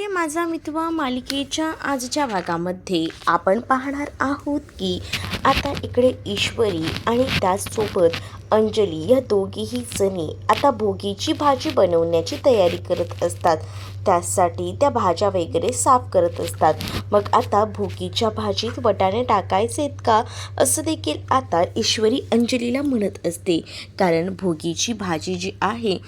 ते माझा मितवा मालिकेच्या आजच्या भागामध्ये आपण पाहणार आहोत की आता इकडे ईश्वरी आणि त्याचसोबत अंजली या दोघीही जणी आता भोगीची भाजी बनवण्याची तयारी करत असतात. त्यासाठी त्या भाज्या वगैरे साफ करत असतात. मग आता भोगीच्या भाजीत वाटाणे टाकायचे आहेत का असं देखील आता ईश्वरी अंजलीला म्हणत असते. कारण भोगीची भाजी जी आहे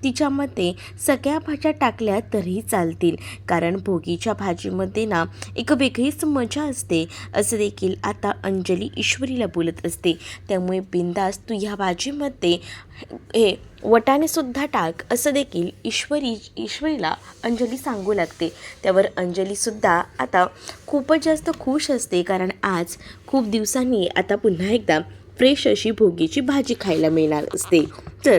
तिच्यामध्ये सगळ्या भाज्या टाकल्या तरी चालतील, कारण भोगीच्या भाजीमध्ये ना एक वेगळीच मजा असते असं देखील आता अंजली ईश्वरीला बोलत असते. त्यामुळे बिंदास तू ह्या भाजीमध्ये हे वटाणेसुद्धा टाक असं देखील ईश्वरीला अंजली सांगू लागते. त्यावर अंजलीसुद्धा आता खूपच जास्त खुश असते, कारण आज खूप दिवसांनी आता पुन्हा एकदा फ्रेश अशी भोगीची भाजी खायला मिळणार असते. तर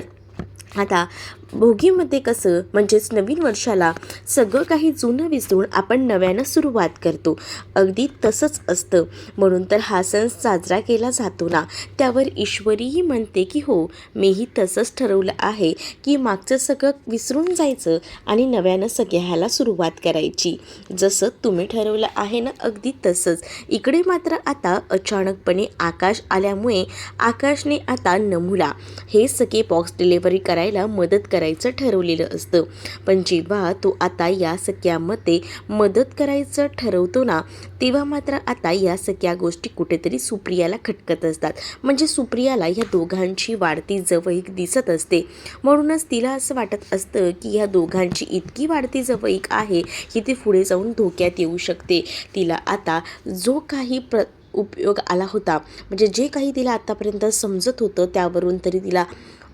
आता भोगीमध्ये कसं म्हणजेच नवीन वर्षाला सगळं काही जुनं विसरून आपण नव्यानं सुरुवात करतो, अगदी तसंच असतं. म्हणून तर हा सण साजरा केला जातो ना. त्यावर ईश्वरीही म्हणते की हो, मीही तसंच ठरवलं आहे की मागचं सगळं विसरून जायचं आणि नव्यानं सगळ्याला सुरुवात करायची. जसं तुम्ही ठरवलं आहे ना, अगदी तसंच. इकडे मात्र आता अचानकपणे आकाश आल्यामुळे आकाशने आता नमूला हे सगळे बॉक्स डिलिव्हरी करायला मदत करायचं ठरवलेलं असतं. पण जेव्हा तो आता या सगळ्यामध्ये मदत करायचं ठरवतो ना, तेव्हा मात्र आता या सगळ्या गोष्टी कुठेतरी सुप्रियाला खटकत असतात. म्हणजे सुप्रियाला या दोघांची वाढती जवळीक दिसत असते. म्हणूनच तिला असं वाटत असतं की ह्या दोघांची इतकी वाढती जवळीक आहे की ती पुढे जाऊन धोक्यात येऊ शकते. तिला आता जो काही उपयोग आला होता, म्हणजे जे काही तिला आतापर्यंत समजत होतं त्यावरून तरी तिला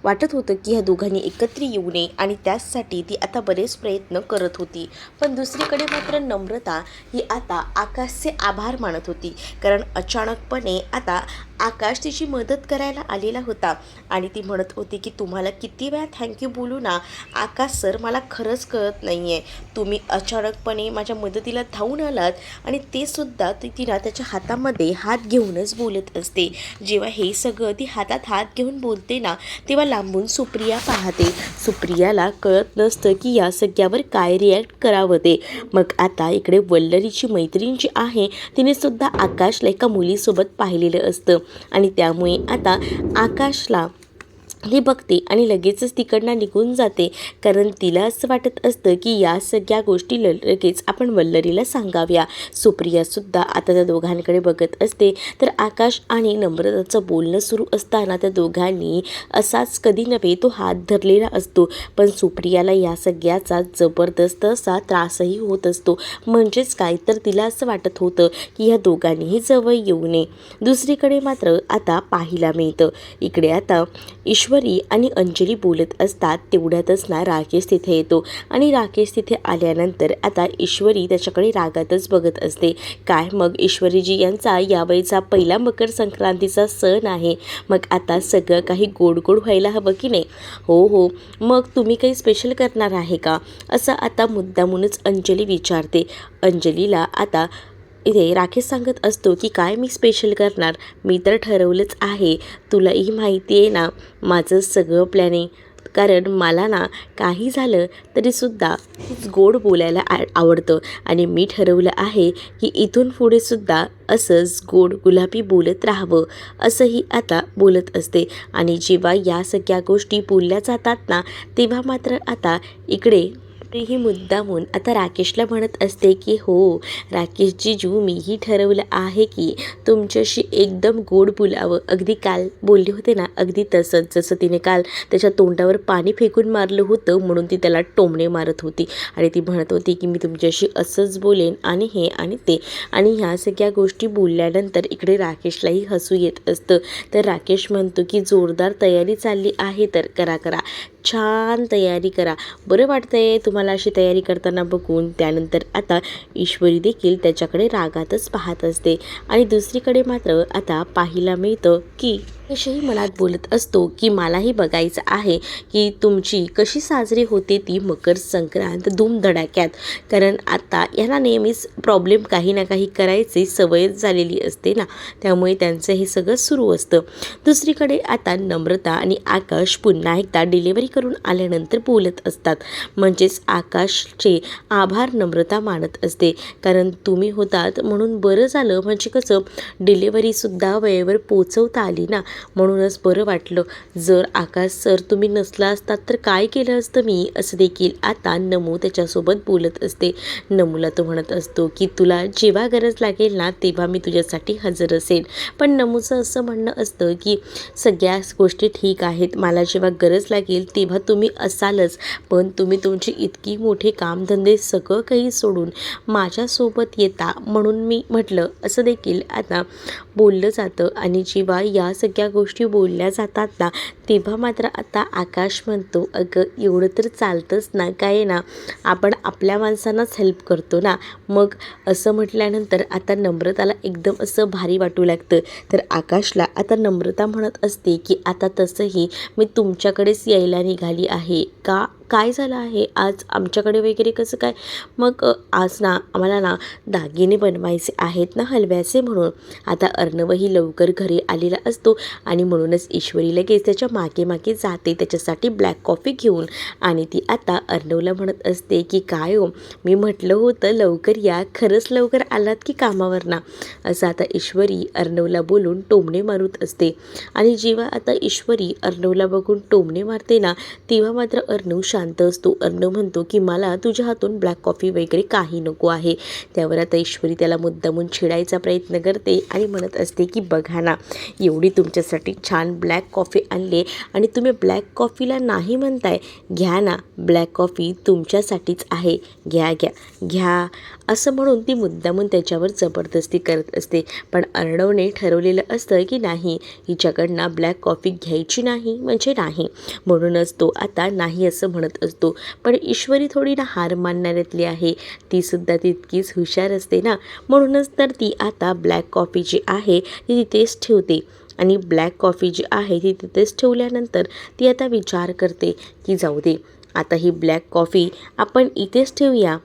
वाटत होतं की ह्या दोघांनी एकत्र येऊ नये आणि त्याचसाठी ती आता बरेच प्रयत्न करत होती. पण दुसरीकडे मात्र नम्रता ही आता आकाशचे आभार मानत होती, कारण अचानकपणे आता आकाश तिची मदत करायला आलेला होता आणि ती म्हणत होती की तुम्हाला किती वेळा थँक्यू बोलू ना आकाश सर, मला खरंच कळत नाही आहे. तुम्ही अचानकपणे माझ्या मदतीला धावून आलात आणि ते सुद्धा तिला त्याच्या हातामध्ये हात घेऊनच बोलत असते. जेव्हा हे सगळं ती हातात हात घेऊन बोलते ना, तेव्हा लांबून सुप्रिया पाहते. सुप्रियाला कळत नसतं की या सगळ्यावर काय रिॲक्ट करावं ते. मग आता इकडे वल्लरीची मैत्रीण जी आहे तिने सुद्धा आकाशला एका मुलीसोबत पाहिलेलं असतं आणि त्यामुळे आता आकाशला ही बघते आणि लगेचच तिकडनं निघून जाते, कारण तिला असं वाटत असतं की या सगळ्या गोष्टी लगेच आपण वल्लरीला सांगाव्या. सुप्रियासुद्धा आता त्या दोघांकडे बघत असते. तर आकाश आणि नम्रताचं बोलणं सुरू असताना त्या दोघांनी असाच कधी नव्हे तो हात धरलेला असतो. पण सुप्रियाला या सगळ्याचा जबरदस्त असा त्रासही होत असतो. म्हणजेच काय तर तिला असं वाटत होतं की ह्या दोघांनीही जवळ येऊ नये. दुसरीकडे मात्र आता पाहायला मिळतं, इकडे आता ईश्वरी आणि अंजली बोलत असतात. तेवढ्यातच ना राकेश तिथे येतो आणि राकेश तिथे आल्यानंतर आता ईश्वरी त्याच्याकडे रागातच बघत असते. काय मग ईश्वरीजी यांचा यावेळीचा पहिला मकर संक्रांतीचा सण आहे, मग आता सगळं काही गोड गोड व्हायला हवं की नाही? हो हो, मग तुम्ही काही स्पेशल करणार आहे का असं आता मुद्दामूनच अंजली विचारते. अंजलीला आता इथे राकेश सांगत असतो की काय मी स्पेशल करणार, मी तर ठरवलंच आहे. तुलाही माहिती आहे ना माझं सगळं प्लॅनिंग, कारण मला ना काही झालं तरीसुद्धा गोड बोलायला आवडतं आणि मी ठरवलं आहे की इथून पुढेसुद्धा असंच गोड गुलाबी बोलत राहावं असंही आता बोलत असते. आणि जेव्हा या सगळ्या गोष्टी बोलल्या जातात ना, तेव्हा मात्र आता इकडे ही मुद्दामून आता राकेशला म्हणत असते की हो राकेश जीजू, मीही ठरवलं आहे की तुमच्याशी एकदम गोड बोलावं. अगदी काल बोलले होते ना, अगदी तसंच जसं तिने काल त्याच्या तोंडावर पाणी फेकून मारलं होतं, म्हणून ती त्याला टोमणे मारत होती आणि ती म्हणत होती की मी तुमच्याशी असंच बोलेन आणि हे आणि ते. आणि ह्या सगळ्या गोष्टी बोलल्यानंतर इकडे राकेशलाही हसू येत असतं. तर राकेश म्हणतो की जोरदार तयारी चालली आहे, तर करा करा, छान तयारी करा, बरं वाटतंय तुम्हाला अशी तयारी करताना बघून. त्यानंतर आता ईश्वरी देखील त्याच्याकडे रागातच पाहत असते. आणि दुसरीकडे मात्र आता पाहायला मिळतं की यशही मनात बोलत असतो की मलाही बघायचं आहे की तुमची कशी साजरी होते ती मकर संक्रांत धूमधडाक्यात, कारण आता यांना नेहमीच प्रॉब्लेम काही ना काही करायची सवयच झालेली असते ना, त्यामुळे त्यांचं हे सगळं सुरू असतं. दुसरीकडे आता नम्रता आणि आकाश पुन्हा एकदा डिलिव्हरी करून आल्यानंतर बोलत असतात. म्हणजेच आकाशचे आभार नम्रता मानत असते, कारण तुम्ही होतात म्हणून बरं झालं. म्हणजे कसं डिलिव्हरीसुद्धा वेळेवर पोचवता आली ना, म्हणूनच बरं वाटलं. जर आकाश सर तुम्ही नसला असतात तर काय केलं असतं मी, असं देखील आता नमू त्याच्यासोबत बोलत असते. नमूला तो म्हणत असतो की तुला जेव्हा गरज लागेल ना तेव्हा मी तुझ्यासाठी हजर असेल. पण नमूचं असं म्हणणं असतं की सगळ्या गोष्टी ठीक आहेत, मला जेव्हा गरज लागेल तेव्हा तुम्ही असालच, पण तुम्ही तुमची इतकी मोठे कामधंदे सगळं काही सोडून माझ्यासोबत येता म्हणून मी म्हटलं, असं देखील आता बोललं जातं. आणि जेव्हा या सगळ्या गोष्टी बोलल्या जातात ना तेव्हा मात्र आता आकाश म्हणतो, अगं एवढं तर चालतंच ना, काय ना आपण आपल्या माणसांनाच हेल्प करतो ना. मग असं म्हटल्यानंतर आता नम्रताला एकदम असं भारी वाटू लागतं. तर आकाशला आता नम्रता म्हणत असते की आता तसंही मी तुमच्याकडेच यायला निघाली आहे का, काय झालं आहे आज आमच्याकडे वगैरे कसं काय. मग आज ना आम्हाला ना दागिने बनवायचे आहेत ना हलव्याचे, म्हणून आता अर्णवही लवकर घरी आलेला असतो आणि म्हणूनच ईश्वरी लगेच त्याच्या मागे मागे जाते त्याच्यासाठी ब्लॅक कॉफी घेऊन. आणि ती आता अर्णवला म्हणत असते की काय हो, मी म्हटलं होतं लवकर या, खरंच लवकर आलात की कामावर ना. असं आता ईश्वरी अर्णवला बोलून टोमणे मारत असते. आणि जेव्हा आता ईश्वरी अर्णवला बघून टोमणे मारते ना तेव्हा मात्र अर्णव शांत असतो. अर्णव म्हणतो की मला तुझ्या हातून ब्लॅक कॉफी वगैरे काही नको आहे. त्यावर आता ईश्वरी त्याला मुद्दामून चिडायचा प्रयत्न करते आणि म्हणत असते की बघा ना, एवढी तुमच्यासाठी छान ब्लॅक कॉफी आणले आणि तुम्ही ब्लॅक कॉफीला नाही म्हणताय, घ्या ना, ब्लॅक कॉफी तुमच्यासाठीच आहे, घ्या घ्या घ्या, असं म्हणून ती मुद्दामून त्याच्यावर जबरदस्ती करत असते. पण अर्णवने ठरवलेलं असतं की नाही, हिच्याकडनं ब्लॅक कॉफी घ्यायची नाही म्हणजे नाही, म्हणूनच तो आता नाही असं म्हणत असतो. पण ईश्वरी थोडी ना हार मानणाऱ्यातली आहे, तीसुद्धा तितकीच हुशार असते ना, म्हणूनच तर ती आता ब्लॅक कॉफी जी आहे ती तिथेच ठेवते. आणि ब्लॅक कॉफी जी आहे ती तिथेच ठेवल्यानंतर ती आता विचार करते की जाऊ दे, आता ही ब्लॅक कॉफी आपण इथेच ठेवूया,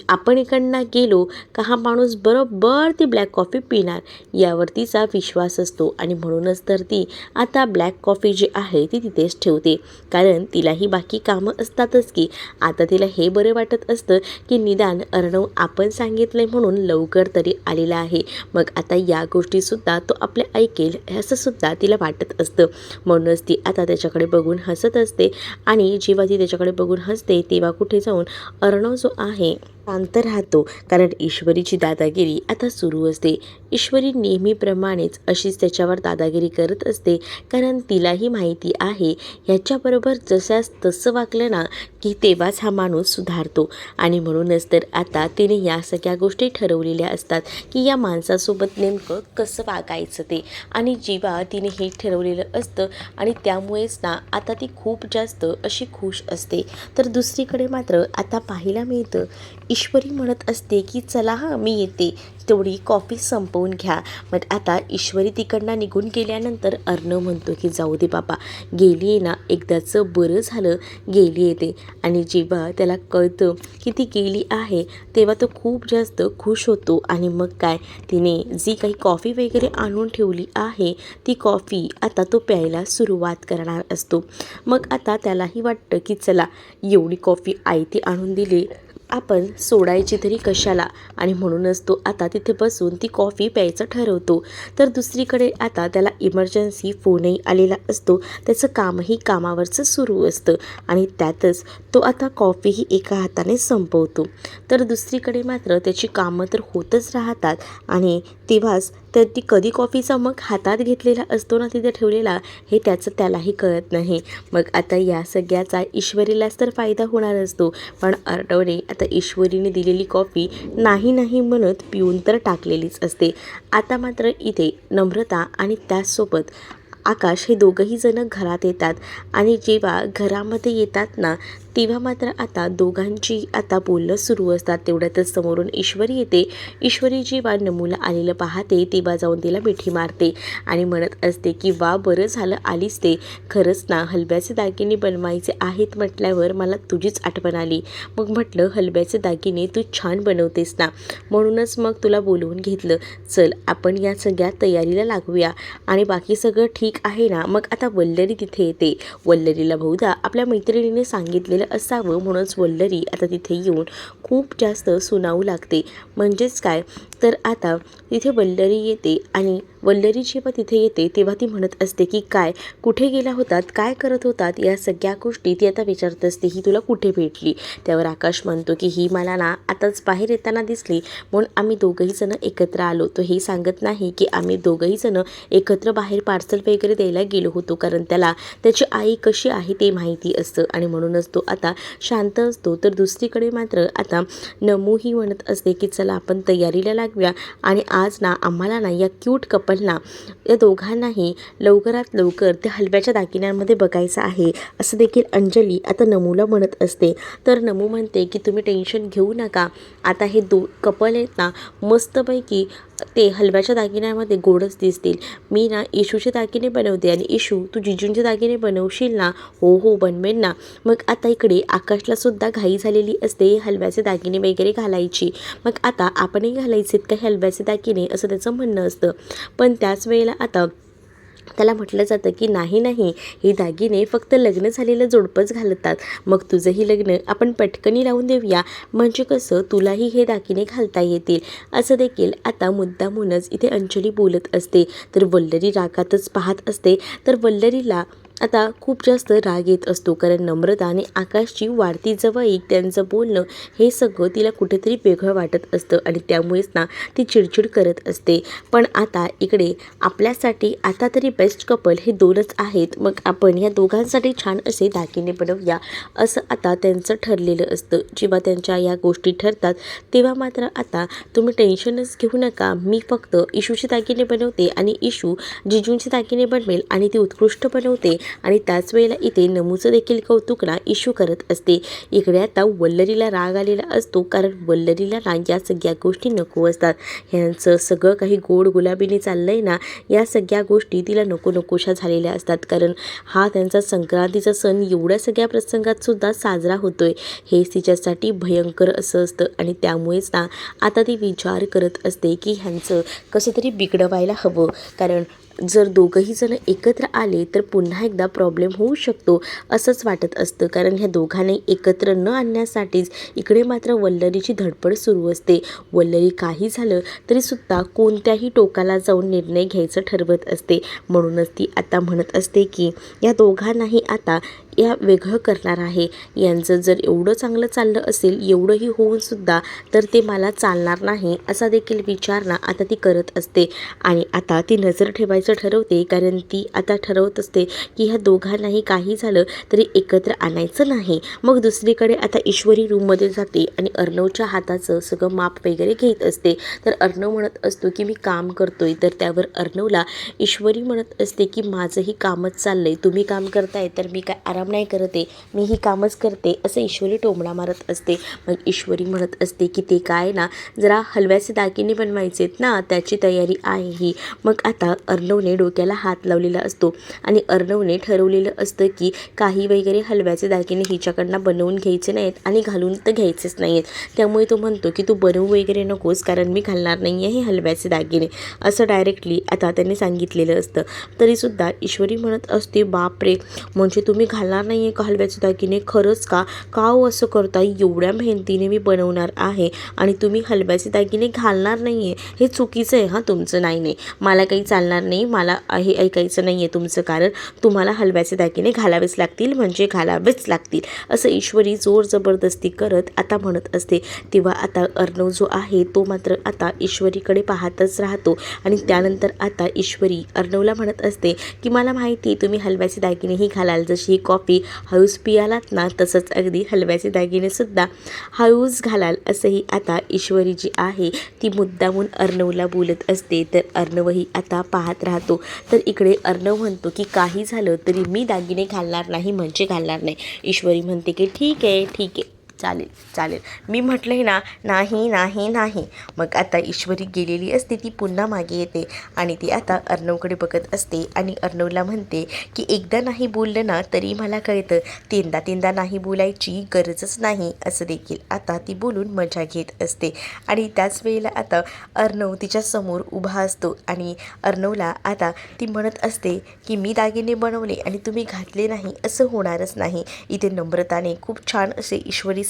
आपण इकडनं गेलो का हा माणूस बरोबर ती ब्लॅक कॉफी पिणार, यावर तिचा विश्वास असतो. आणि म्हणूनच तर ती आता ब्लॅक कॉफी जी आहे ती तिथेच ठेवते, कारण तिलाही बाकी कामं असतातच की. आता तिला हे बरं वाटत असतं की निदान अर्णव आपण सांगितलं म्हणून लवकर तरी आलेला आहे, मग आता या गोष्टीसुद्धा तो आपले ऐकेल असंसुद्धा तिला वाटत असतं. म्हणूनच ती आता त्याच्याकडे बघून हसत असते. आणि जेव्हा ती त्याच्याकडे बघून हसते तेव्हा कुठे जाऊन अर्णव जो आहे शांत राहतो, कारण ईश्वरीची दादागिरी आता सुरू असते. ईश्वरी नेहमीप्रमाणेच अशीच त्याच्यावर दादागिरी करत असते, कारण तिलाही माहिती आहे ह्याच्याबरोबर जशास तसं वागलं ना की तेव्हाच हा माणूस सुधारतो. आणि म्हणूनच तर आता तिने या सगळ्या गोष्टी ठरवलेल्या असतात की या माणसासोबत नेमकं कसं वागायचं ते. आणि जेव्हा तिने हे ठरवलेलं असतं आणि त्यामुळेच ना आता ती खूप जास्त अशी खुश असते. तर दुसरीकडे मात्र आता पाहायला मिळतं ईश्वरी म्हणत असते की चला हां मी येते, तेवढी कॉफी संपवून घ्या. मग आता ईश्वरी तिकडनं निघून गेल्यानंतर अर्णव म्हणतो की जाऊ दे बाबा, गेली आहे ना, एकदाचं बरं झालं गेली येते. आणि जेव्हा त्याला कळतं की ती गेली आहे तेव्हा तो खूप जास्त खुश होतो. आणि मग काय, तिने जी काही कॉफी वगैरे आणून ठेवली आहे ती कॉफी आता तो प्यायला सुरुवात करणार असतो. मग आता त्यालाही वाटतं की चला, एवढी कॉफी आयती आणून दिली, आपण सोडायची तरी कशाला. आणि म्हणूनच तो आता तिथे बसून ती कॉफी प्यायचं ठरवतो. तर दुसरीकडे आता त्याला इमर्जन्सी फोनही आलेला असतो, त्याचं कामही कामावरचं सुरू असतं आणि त्यातच तो आता कॉफीही एका हाताने संपवतो. तर दुसरीकडे मात्र त्याची कामं तर होतच राहतात. आणि तेव्हाच तर ती कधी कॉफीचा मग हातात घेतलेला असतो ना तिथे ठेवलेला, हे त्याचं त्यालाही कळत नाही. मग आता या सगळ्याचा ईश्वरीलाच तर फायदा होणार असतो. पण अर्णवने आता ईश्वरीने दिलेली कॉफी नाही नाही म्हणत पिऊन तर टाकलेलीच असते. आता मात्र इथे नम्रता आणि त्याचसोबत आकाश हे दोघंही जण घरात येतात. आणि जेव्हा घरामध्ये येतात ना तेव्हा मात्र आता दोघांची आता बोलणं सुरू असतात. तेवढ्यातच समोरून ईश्वरी येते. ईश्वरी जेव्हा नमूला आलेलं पाहते तेव्हा जाऊन तिला मिठी मारते आणि म्हणत असते की वा बरं झालं आलीस ते. खरंच ना हलव्याचे दागिने बनवायचे आहेत म्हटल्यावर मला तुझीच आठवण आली. मग म्हटलं हलव्याचे दागिने तू छान बनवतेस ना, म्हणूनच मग तुला बोलवून घेतलं. चल आपण या सगळ्या तयारीला लागूया आणि बाकी सगळं ठीक आहे ना. मग आता वल्लरी तिथे येते. वल्लरीला बहुधा आपल्या मैत्रिणीने सांगितलेलं असावं म्हणूनच वल्लरी आता तिथे येऊन खूप जास्त सुनावू लागते. म्हणजेच काय तर आता तिथे वल्लरी येते आणि वल्लरी जेव्हा तिथे येते तेव्हा ती म्हणत असते की काय कुठे गेला होतात, काय करत होतात, या सगळ्या गोष्टी ती आता विचारत असते. ही तुला कुठे भेटली? त्यावर आकाश म्हणतो की ही मला ना आताच बाहेर येताना दिसली म्हणून आम्ही दोघंही जण एकत्र आलो. तो हे सांगत नाही की आम्ही दोघंही जण एकत्र बाहेर पार्सल वगैरे द्यायला गेलो होतो, कारण त्याला त्याची आई कशी आहे ते माहिती असतं आणि म्हणूनच तो आता शांत असतो. तर दुसरीकडे मात्र आता नमू ही म्हणत असते की चला आपण तयारीला लागूया आणि आज ना आम्हाला ना या क्यूट कपलना या दोघांनाही लवकरात लवकर त्या हलव्याच्या दागिन्यांमध्ये बघायचं आहे असं देखील अंजली आता नमूला म्हणत असते. तर नमू म्हणते की तुम्ही टेन्शन घेऊ नका, आता हे कपल आहेत ना मस्तपैकी ते हलव्याच्या दागिन्यांमध्ये गोडच दिसतील. मी ना इशूचे दागिने बनवते आणि इशू तू जिजूंचे दागिने बनवशील ना? हो हो बनवेन ना. मग आता इकडे आकाशला सुद्धा घाई झालेली असते हलव्याचे दागिने वगैरे घालायची. मग आता आपणही घालायचेत काही हलव्याचे दागिने असं त्याचं म्हणणं असतं. पण त्याच वेळेला आता त्याला म्हटलं जातं की नाही नाही, हे दागिने फक्त लग्न झालेलं जोडपंच घालतात. मग तुझंही लग्न आपण पटकनी लावून देऊया, म्हणजे कसं तुलाही हे दागिने घालता येतील. असं देखील आता मुद्दामूनच इथे अंजली बोलत असते. तर वल्लरी रागातच पाहत असते. तर वल्लरीला आता खूप जास्त राग येत असतो, कारण नम्रता आणि आकाशची वाढती जवळीक, त्यांचं बोलणं हे सगळं तिला कुठेतरी वेगळं वाटत असतं आणि त्यामुळेच ना ती चिडचिड करत असते. पण आता इकडे आपल्यासाठी आता तरी बेस्ट कपल हे दोनच आहेत, मग आपण या दोघांसाठी छान असे दागिने बनवूया असं आता त्यांचं ठरलेलं असतं. जेव्हा त्यांच्या या गोष्टी ठरतात तेव्हा मात्र आता तुम्ही टेन्शनच घेऊ नका, मी फक्त इशूचे दागिने बनवते आणि इशू जिजूंचे दागिने बनवेल आणि ती उत्कृष्ट बनवते. आणि त्याच वेळेला इथे नमूचं देखील कौतुक ना इशू करत असते. इकडे आता वल्लरीला राग आलेला असतो, कारण वल्लरीला ना या सगळ्या गोष्टी नको असतात. ह्यांचं सगळं काही गोड गुलाबीने चाललंय ना, या सगळ्या गोष्टी तिला नको नकोशा झालेल्या असतात, कारण हा त्यांचा संक्रांतीचा सण एवढ्या सगळ्या प्रसंगात सुद्धा साजरा होतोय हेच तिच्यासाठी भयंकर असं असतं. आणि त्यामुळेच ना आता ती विचार करत असते की ह्यांचं कसं तरी बिघडवायला हवं, कारण जर दोघंही जण एकत्र आले तर पुन्हा एकदा प्रॉब्लेम होऊ शकतो असंच वाटत असतं. कारण ह्या दोघांनी एकत्र न आणण्यासाठीच इकडे मात्र वल्लरीची धडपड सुरू असते. वल्लरी काही झालं तरीसुद्धा कोणत्याही टोकाला जाऊन निर्णय घ्यायचं ठरवत असते. म्हणूनच ती आता म्हणत असते की या दोघांनाही आता या वेगळं करणार आहे. यांचं जर एवढं चांगलं चाललं असेल, एवढंही होऊनसुद्धा तर ते मला चालणार नाही असा देखील विचार ना आता ती करत असते. आणि आता ती नजर ठेवायचं ठरवते, कारण ती आता ठरवत असते की ह्या दोघांनाही काही झालं तरी एकत्र आणायचं नाही. मग दुसरीकडे आता ईश्वरी रूममध्ये जाते आणि अर्णवच्या हाताचं सगळं माप वगैरे घेत असते. तर अर्णव म्हणत असतो की मी काम करतोय, तर त्यावर अर्णवला ईश्वरी म्हणत असते की माझंही कामच चाललंय, तुम्ही काम करताय तर मी काय आराम नाही करते, मी ही कामच करते असं ईश्वरी टोमणा मारत असते. मग ईश्वरी म्हणत असते की ते काय ना जरा हलव्याचे दागिने बनवायचेत ना, त्याची तयारी आहे ही. मग आता अर्णवने डोक्याला हात लावलेला असतो आणि अर्णवने ठरवलेलं असतं की काही वगैरे हलव्याचे दागिने हिच्याकडनं बनवून घ्यायचे नाहीत आणि घालून तर घ्यायचेच नाही आहेत. त्यामुळे तो म्हणतो की तू बनवू वगैरे नकोस, कारण मी घालणार नाही आहे हे हलव्याचे दागिने असं डायरेक्टली आता त्यांनी सांगितलेलं असतं. तरीसुद्धा ईश्वरी म्हणत असते बापरे, म्हणजे तुम्ही घालणार नाही आहे का हलव्याचे दागिने? खरंच का? का हो असं करता? एवढ्या मेहनतीने मी बनवणार आहे आणि तुम्ही हलव्याचे दागिने घालणार नाही आहे, हे चुकीचं आहे हां तुमचं. नाही नाही, मला काही चालणार नाही, मला हे ऐकायचं नाही आहे तुमचं, कारण तुम्हाला हलव्याचे दागिने घालावेच लागतील म्हणजे घालावेच लागतील असं ईश्वरी जोर जबरदस्ती करत आता म्हणत असते. तेव्हा आता अर्णव जो आहे तो मात्र आता ईश्वरीकडे पाहतच राहतो आणि त्यानंतर आता ईश्वरी अर्णवला म्हणत असते की मला माहिती तुम्ही हलव्याचे दागिनेही घालाल, जशी ही कॉफी कॉफी हळूच पियालात ना तसंच अगदी हलव्याचे दागिनेसुद्धा हळूच घालाल असंही आता ईश्वरी जी आहे ती मुद्दामून अर्णवला बोलत असते. तर अर्णवही आता पाहत राहतो. तर इकडे अर्णव म्हणतो की काही झालं तरी मी दागिने घालणार नाही म्हणजे घालणार नाही. ईश्वरी म्हणते की ठीक आहे ठीक आहे, चालेल चालेल, मी म्हटलं ना नाही नाही नाही. मग आता ईश्वरी गेलेली असते ती पुन्हा मागे येते आणि ती आता अर्णवकडे बघत असते आणि अर्णवला म्हणते की एकदा नाही बोललं ना तरी मला कळतं, तीनदा तीनदा नाही बोलायची गरजच नाही असं देखील आता ती बोलून मजा घेत असते. आणि त्याच वेळेला आता अर्णव तिच्यासमोर उभा असतो आणि अर्णवला आता ती म्हणत असते की मी दागिने बनवले आणि तुम्ही घातले नाही असं होणारच नाही. इथे नम्रताने खूप छान असे ईश्वरीसाठी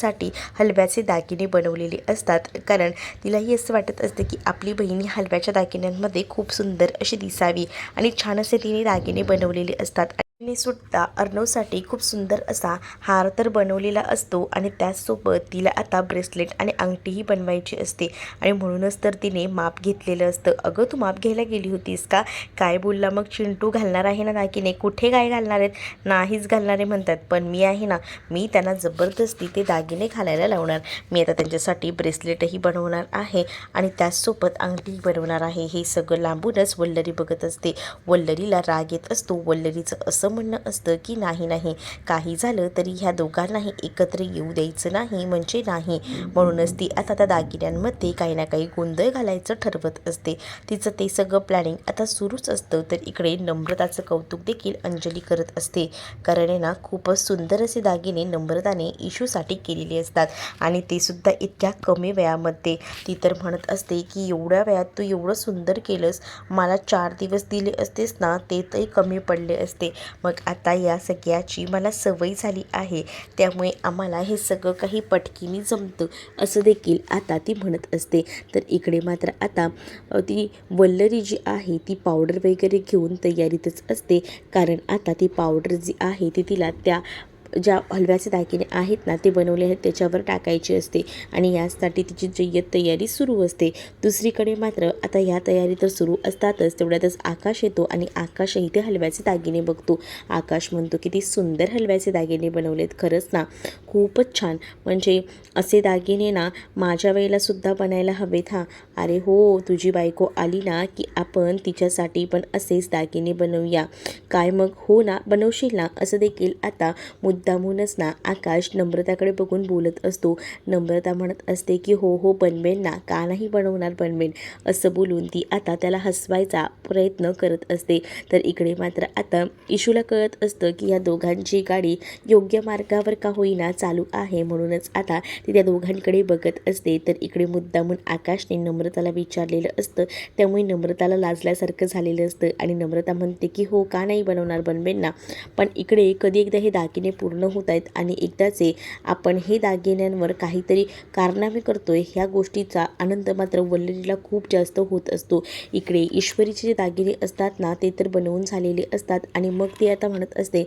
हलव्याचे दागिने बनवलेले असतात, कारण तिलाही असं वाटत असते की आपली बहिणी हलव्याच्या दागिन्यांमध्ये खूप सुंदर अशी दिसावी आणि छान असे तिने दागिने बनवलेले असतात. आणि सुद्धा अर्णवसाठी खूप सुंदर असा हार तर बनवलेला असतो आणि त्याचसोबत तिला आता ब्रेसलेट आणि अंगठीही बनवायची असते आणि म्हणूनच तर तिने माप घेतलेलं असतं. अगं तू माप घ्यायला गेली होतीस का? काय बोलला मग चिंटू, घालणार आहे ना दागिने? कुठे काय घालणार आहेत? नाहीच घालणारे म्हणतात, पण मी आहे ना, मी त्यांना जबरदस्ती ते दागिने घालायला लावणार. मी आता त्यांच्यासाठी ब्रेसलेटही बनवणार आहे आणि त्याचसोबत अंगठीही बनवणार आहे. हे सगळं लांबूनच वल्लरी बघत असते. वल्लरीला राग येत असतो. वल्लरीचं असं म्हणणं असतं की नाही नाही, काही झालं तरी ह्या दोघांनाही एकत्र येऊ द्यायचं नाही म्हणजे नाही. म्हणूनच ती आता त्या दागिन्यांमध्ये काही ना काही गोंधळ घालायचं ठरवत असते. तिचं ते सगळं प्लॅनिंग आता सुरूच असतं. तर इकडे नम्रताचं कौतुक देखील अंजली करत असते, कारण आहे ना खूपच सुंदर असे दागिने नम्रताने इशूसाठी केलेले असतात आणि ते सुद्धा इतक्या कमी वेळामध्ये. ती तर म्हणत असते की एवढ्या वेळात तू एवढं सुंदर केलंस, मला 4 दिवस दिले असतेस ना ते तरी कमी पडले असते. मग आता या सगळ्याची मला सवय झाली आहे, त्यामुळे आम्हाला हे सगळं काही पटकीने जमतं असं देखील आता ती म्हणत असते. तर इकडे मात्र आता ती वल्लरी जी आहे ती पावडर वगैरे घेऊन तयारीतच असते, कारण आता ती पावडर जी आहे ती तिला त्या ज्या हलव्याचे दागिने आहेत ना ते बनवले आहेत त्याच्यावर टाकायची असते आणि यासाठी तिची जय्यत तयारी सुरू असते. दुसरीकडे मात्र आता ह्या तयारी तर सुरू असतातच, तेवढ्यातच आकाश येतो आणि आकाशही ते हलव्याचे दागिने बघतो. आकाश म्हणतो किती सुंदर हलव्याचे दागिने बनवलेत, खरंच ना खूपच छान, म्हणजे असे दागिने ना माझ्या वेळेलासुद्धा बनायला हवेत हां. अरे हो, तुझी बायको आली ना की आपण तिच्यासाठी पण असेच दागिने बनवूया. काय मग, हो ना, बनवशील ना? असं देखील आता मुद्दामूनच ना आकाश नम्रताकडे बघून बोलत असतो. नम्रता म्हणत असते की हो हो बनवेन ना, का नाही बनवणार, बनवेन असं बोलून ती आता त्याला हसवायचा प्रयत्न करत असते. तर इकडे मात्र आता इशूला कळत असतं की या दोघांची गाडी योग्य मार्गावर का होईना चालू आहे, म्हणूनच आता ती त्या दोघांकडे बघत असते. तर इकडे मुद्दामून आकाशने नम्रताला विचारलेलं असतं, त्यामुळे नम्रताला लाजल्यासारखं झालेलं असतं आणि नम्रता म्हणते की हो का नाही बनवणार, बनवेन ना. पण इकडे कधी एकदा हे दागिने पूर्ण होत आहेत आणि एकदाचे आपण हे दागिन्यांवर काहीतरी कारनामे करतोय, ह्या गोष्टीचा आनंद मात्र वल्लरीला खूप जास्त होत असतो. इकडे ईश्वरीचे जे दागिने असतात ना ते तर बनवून झालेले असतात आणि मग ती आता म्हणत असते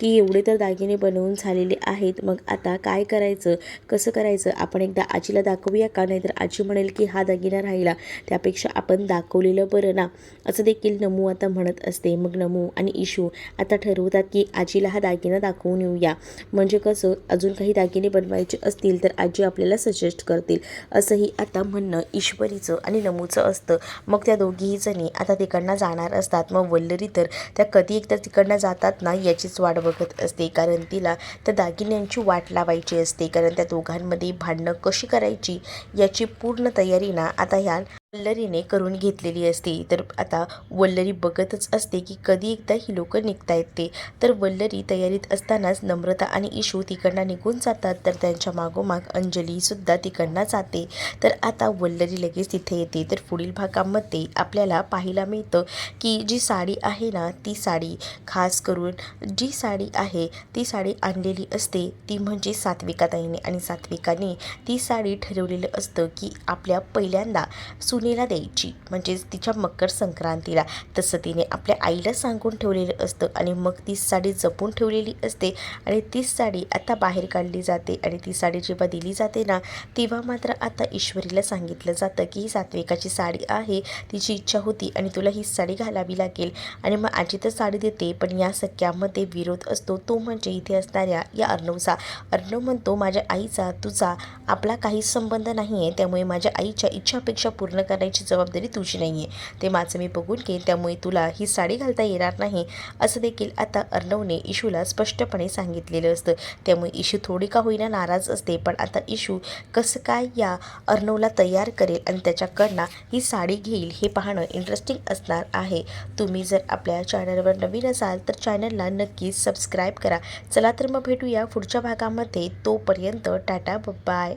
की एवढे तर दागिने बनवून झालेले आहेत, मग आता काय करायचं, कसं करायचं, आपण एकदा आजीला दाखवूया का? नाहीतर आजी म्हणेल की हा दागिना राहिला, त्यापेक्षा आपण दाखवलेलं बरं ना, असं देखील नमू आता म्हणत असते. मग नमू आणि इशू आता ठरवतात की आजीला हा दागिना दाखवून येऊया, म्हणजे कसं अजून काही दागिने बनवायचे असतील तर आजी आपल्याला सजेस्ट करतील, असंही आता म्हणणं ईश्वरीचं आणि नमूचं असतं. मग त्या दोघीही जणी आता तिकडनं जाणार असतात. मग वल्लरी तर त्या कधी एकदा तिकडनं जातात ना याचीच वाट बघत असते, कारण तिला त्या दागिन्यांची वाट लावायची असते, कारण त्या दोघांमध्ये भांडणं कशी करायची याची पूर्ण तयारी ना आता ह्या वल्लरीने करून घेतलेली असते. तर आता वल्लरी बघतच असते की कधी एकदा ही लोक निघतायत ते. तर वल्लरी तयारीत असतानाच नम्रता आणि इशू तिकडनं निघून जातात. तर त्यांच्या मागोमाग अंजलीसुद्धा तिकडनं जाते. तर आता वल्लरी लगेच तिथे येते. तर पुढील भागामध्ये आपल्याला पाहायला मिळतं की जी साडी आहे ना ती साडी खास करून जी साडी आहे ती साडी आणलेली असते ती म्हणजे सात्विकाताईने, आणि सात्विकाने ती साडी ठरवलेलं असतं की आपल्या पहिल्यांदा सुनेला द्यायची, म्हणजेच तिच्या मकर संक्रांतीला. तसं तिने आपल्या आईला सांगून ठेवलेलं असतं आणि मग ती साडी जपून ठेवलेली असते आणि तीच साडी आता बाहेर काढली जाते. आणि ती साडी जेव्हा दिली जाते ना, तेव्हा मात्र आता ईश्वरीला सांगितलं जातं की ही सात्विकाची साडी आहे, तिची इच्छा होती आणि तुला ही साडी घालावी लागेल. आणि मग आजी तर साडी देते, पण या सख्यामध्ये विरोध असतो, तो म्हणजे इथे असणाऱ्या या अर्णवचा. अर्णव म्हणतो, माझ्या आईचा तुझा आपला काहीच संबंध नाही आहे, त्यामुळे माझ्या आईच्या इच्छापेक्षा पूर्ण करायची जबाबदारी तुझी नाही आहे, ते माझं मी बघून घेईन, त्यामुळे तुला ही साडी घालता येणार नाही, असं देखील आता अर्णवने इशूला स्पष्टपणे सांगितलेलं असतं. त्यामुळे इशू थोडी का होईना नाराज असते, पण आता इशू कसं काय या अर्णवला तयार करेल आणि त्याच्याकडनं ही साडी घेईल हे पाहणं इंटरेस्टिंग असणार आहे. तुम्ही जर आपल्या चॅनलवर नवीन असाल तर चॅनलला नक्कीच सबस्क्राईब करा. चला तर मग भेटूया पुढच्या भागामध्ये. तोपर्यंत टाटा बाय.